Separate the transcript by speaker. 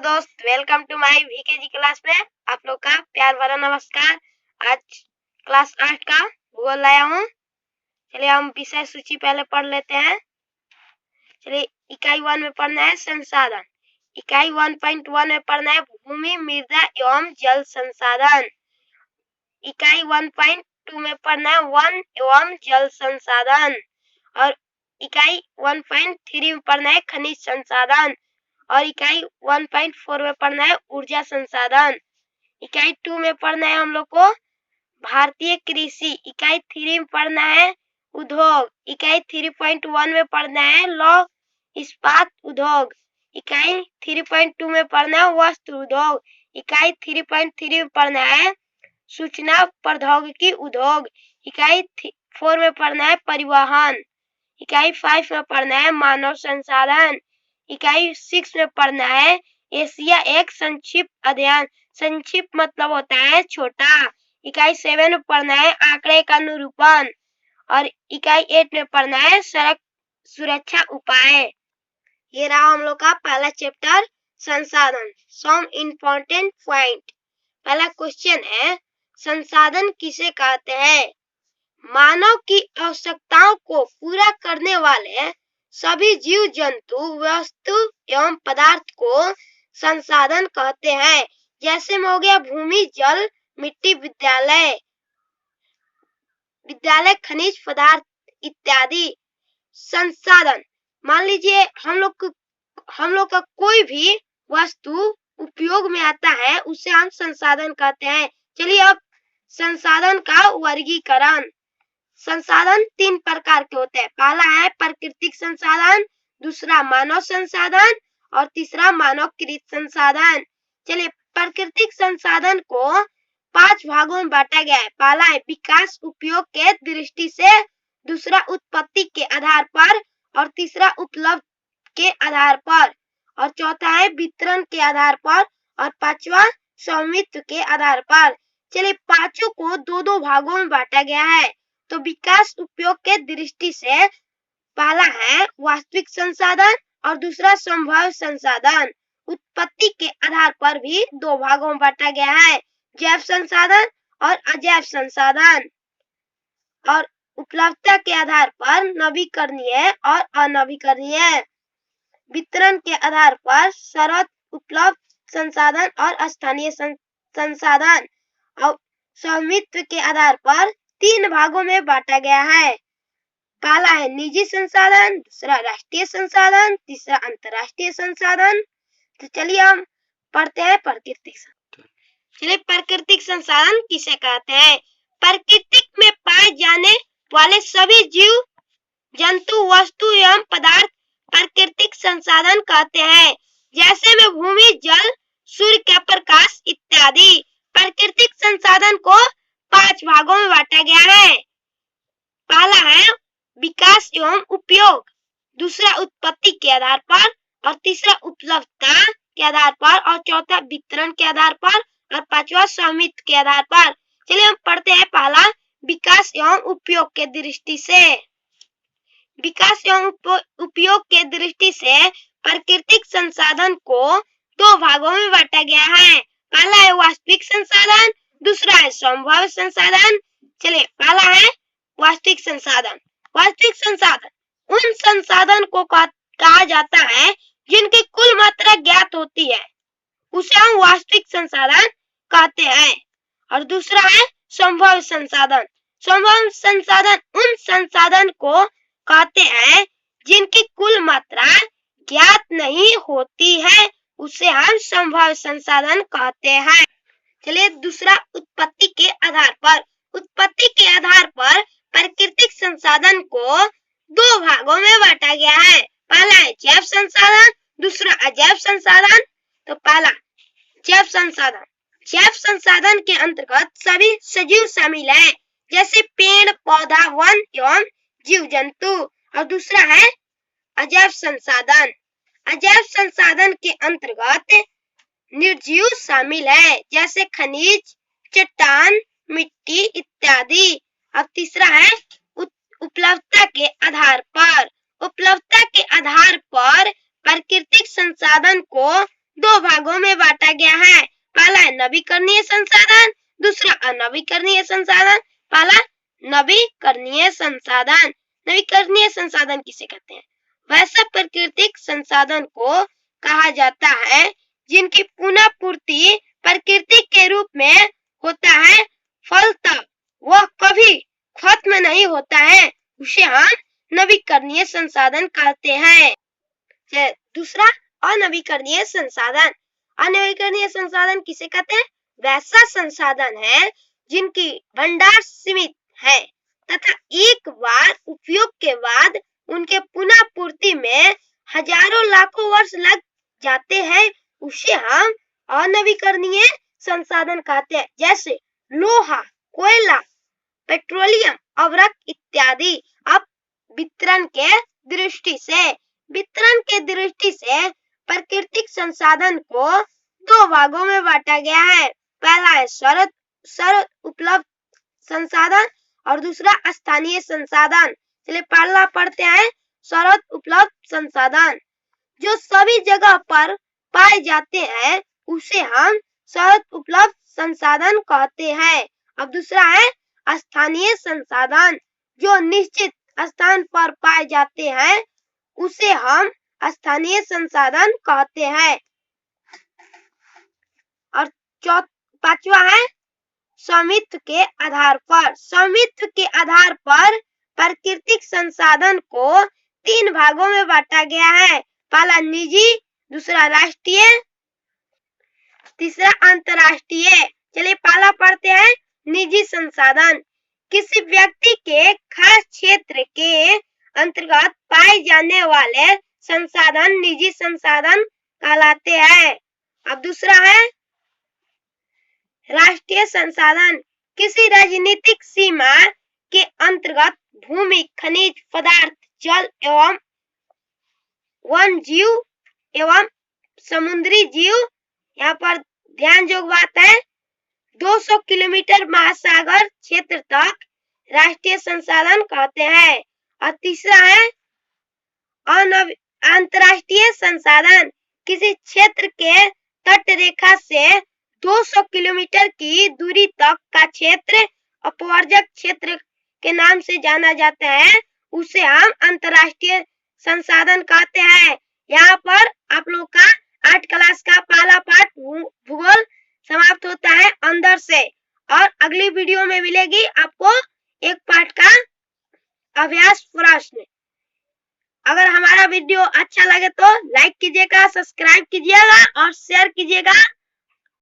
Speaker 1: दोस्त, welcome to my वीकेजी class में आप लोग का प्यार भरा नमस्कार। आज क्लास 8 का भूगोल लाया हूँ। चलिए हम विषय सूची पहले पढ़ लेते हैं। चलिए इकाई 1 में पढ़ना है संसाधन। इकाई 1.1 में पढ़ना है भूमि, मृदा एवं जल संसाधन। इकाई 1.2 में पढ़ना है वन एवं जल संसाधन और इकाई 1.3 में पढ़ना है खनिज संसाधन और इकाई 1.4 में पढ़ना है ऊर्जा संसाधन। इकाई 2 में पढ़ना है हम लोग को भारतीय कृषि। इकाई 3 में पढ़ना है उद्योग। इकाई 3.1 में पढ़ना है लौह इस्पात उद्योग। इकाई 3.2 में पढ़ना है वस्त्र उद्योग। इकाई 3.3 में पढ़ना है सूचना प्रौद्योगिकी उद्योग। इकाई 4 में पढ़ना है परिवहन। इकाई 5 में पढ़ना है मानव संसाधन। इकाई 6 में पढ़ना है एशिया एक संक्षिप्त अध्ययन। संक्षिप्त मतलब होता है छोटा। इकाई 7 में पढ़ना है आंकड़े का निरूपण और इकाई 8 में पढ़ना है सड़क सुरक्षा उपाय। ये रहा हम लोग का पहला चैप्टर संसाधन। Some important point. पहला क्वेश्चन है संसाधन किसे कहते हैं? मानव की आवश्यकताओं को पूरा करने वाले सभी जीव जंतु वस्तु एवं पदार्थ को संसाधन कहते हैं। जैसे में हो गया भूमि, जल, मिट्टी, विद्यालय, खनिज पदार्थ इत्यादि। संसाधन मान लीजिए हम लोग का कोई भी वस्तु उपयोग में आता है उसे हम संसाधन कहते हैं। चलिए अब संसाधन का वर्गीकरण। संसाधन 3 प्रकार के होते हैं। पहला है प्राकृतिक संसाधन, दूसरा मानव संसाधन और तीसरा मानवकृत संसाधन। चलिए प्राकृतिक संसाधन को 5 भागों में बांटा गया है। पहला है विकास उपयोग के दृष्टि से, दूसरा उत्पत्ति के आधार पर और तीसरा उपलब्ध के आधार पर और चौथा है वितरण के आधार पर और पांचवा स्वामित्व के आधार पर। चलिए पांचों को 2-2 भागों में बांटा गया है। तो विकास उपयोग के दृष्टि से पहला है वास्तविक संसाधन और दूसरा संभव संसाधन। उत्पत्ति के आधार पर भी 2 भागों में बांटा गया है, जैव संसाधन और अजैव संसाधन। और उपलब्धता के आधार पर नवीकरणीय और अनवीकरणीय। वितरण के आधार पर सर्वत्र उपलब्ध संसाधन और स्थानीय संसाधन। और स्वामित्व के आधार पर 3 भागों में बांटा गया है। पहला है निजी संसाधन, दूसरा राष्ट्रीय संसाधन, तीसरा अंतर्राष्ट्रीय संसाधन। तो चलिए हम पढ़ते हैं प्राकृतिक संसाधन। चलिए प्राकृतिक संसाधन किसे कहते हैं? प्रकृति में पाए जाने वाले सभी जीव जंतु वस्तु एवं पदार्थ प्राकृतिक संसाधन कहते हैं। जैसे में भूमि, जल, सूर्य का प्रकाश इत्यादि। प्राकृतिक संसाधन को 5 भागों में बांटा गया है। पहला है विकास एवं उपयोग, दूसरा उत्पत्ति के आधार पर और तीसरा उपलब्धता के आधार पर और चौथा वितरण के आधार पर और पांचवा स्वामित्व के आधार पर। चलिए हम पढ़ते हैं पहला विकास एवं उपयोग के दृष्टि से। विकास एवं उपयोग के दृष्टि से प्राकृतिक संसाधन को 2 भागों में बांटा गया है। पहला है वास्तविक संसाधन, दूसरा है संभव संसाधन। चलिए पहला है वास्तविक संसाधन। वास्तविक संसाधन उन संसाधन को कहा जाता है जिनकी कुल मात्रा ज्ञात होती है, उसे हम वास्तविक संसाधन कहते हैं। और दूसरा है संभव संसाधन। संभव संसाधन उन संसाधन को कहते हैं जिनकी कुल मात्रा ज्ञात नहीं होती है, उसे हम संभव संसाधन कहते हैं। चलिए दूसरा उत्पत्ति के आधार पर। उत्पत्ति के आधार पर प्राकृतिक संसाधन को 2 भागों में बांटा गया है। पहला है जैव संसाधन, दूसरा अजैव संसाधन। तो पहला जैव संसाधन। जैव संसाधन के अंतर्गत सभी सजीव शामिल हैं, जैसे पेड़ पौधा, वन एवं जीव जंतु। और दूसरा है अजैव संसाधन। अजैव संसाधन के अंतर्गत निर्जीव शामिल है, जैसे खनिज, चट्टान, मिट्टी इत्यादि। अब तीसरा है उपलब्धता के आधार पर। उपलब्धता के आधार पर प्राकृतिक संसाधन को दो भागों में बांटा गया है। पहला है नवीकरणीय संसाधन, दूसरा अनवीकरणीय संसाधन। पहला नवीकरणीय संसाधन। नवीकरणीय संसाधन किसे कहते हैं? वैसे प्राकृतिक संसाधन को कहा जाता है जिनकी पुनः पूर्ति प्रकृति के रूप में होता है, फलतः वह कभी खत्म नहीं होता है, उसे हम नवीकरणीय संसाधन कहते हैं। दूसरा अनवीकरणीय संसाधन। अनवीकरणीय संसाधन किसे कहते हैं? वैसा संसाधन है जिनकी भंडार सीमित है तथा एक बार उपयोग के बाद उनके पुनः पूर्ति में हजारों लाखों वर्ष लग जाते हैं, उसे हम अनवीकरणीय संसाधन कहते हैं। जैसे लोहा, कोयला, पेट्रोलियम, अवरक्त इत्यादि। अब वितरण के दृष्टि से प्राकृतिक संसाधन को दो भागों में बांटा गया है। पहला है सर्वत्र उपलब्ध संसाधन और दूसरा स्थानीय संसाधन। चलिए पहला पढ़ते हैं, सर्वत्र उपलब्ध संसाधन। जो सभी जगह पर पाए जाते हैं उसे हम सर्वत्र उपलब्ध संसाधन कहते हैं। अब दूसरा है स्थानीय संसाधन। जो निश्चित स्थान पर पाए जाते हैं उसे हम स्थानीय संसाधन कहते हैं। और पांचवा है स्वामित्व के आधार पर। स्वामित्व के आधार पर प्राकृतिक संसाधन को तीन भागों में बांटा गया है। पहला निजी, दूसरा राष्ट्रीय, तीसरा अंतर्राष्ट्रीय। चलिए पहला पढ़ते हैं, निजी संसाधन। किसी व्यक्ति के खास क्षेत्र के अंतर्गत पाए जाने वाले संसाधन निजी संसाधन कहलाते हैं। अब दूसरा है राष्ट्रीय संसाधन। किसी राजनीतिक सीमा के अंतर्गत भूमि, खनिज पदार्थ, जल एवं वन जीव एवं समुद्री जीव। यहाँ पर ध्यान जोग बात है, 200 किलोमीटर महासागर क्षेत्र तक राष्ट्रीय संसाधन कहते हैं। और तीसरा है अंतर्राष्ट्रीय संसाधन। किसी क्षेत्र के तट रेखा से 200 किलोमीटर की दूरी तक का क्षेत्र अपवर्जक क्षेत्र के नाम से जाना जाता है, उसे हम अंतर्राष्ट्रीय संसाधन कहते हैं। यहाँ पर आप लोग का 8 क्लास का पहला पाठ भूगोल समाप्त होता है अंदर से, और अगली वीडियो में मिलेगी आपको एक पाठ का अभ्यास प्रश्न। अगर हमारा वीडियो अच्छा लगे तो लाइक कीजिएगा, सब्सक्राइब कीजिएगा और शेयर कीजिएगा।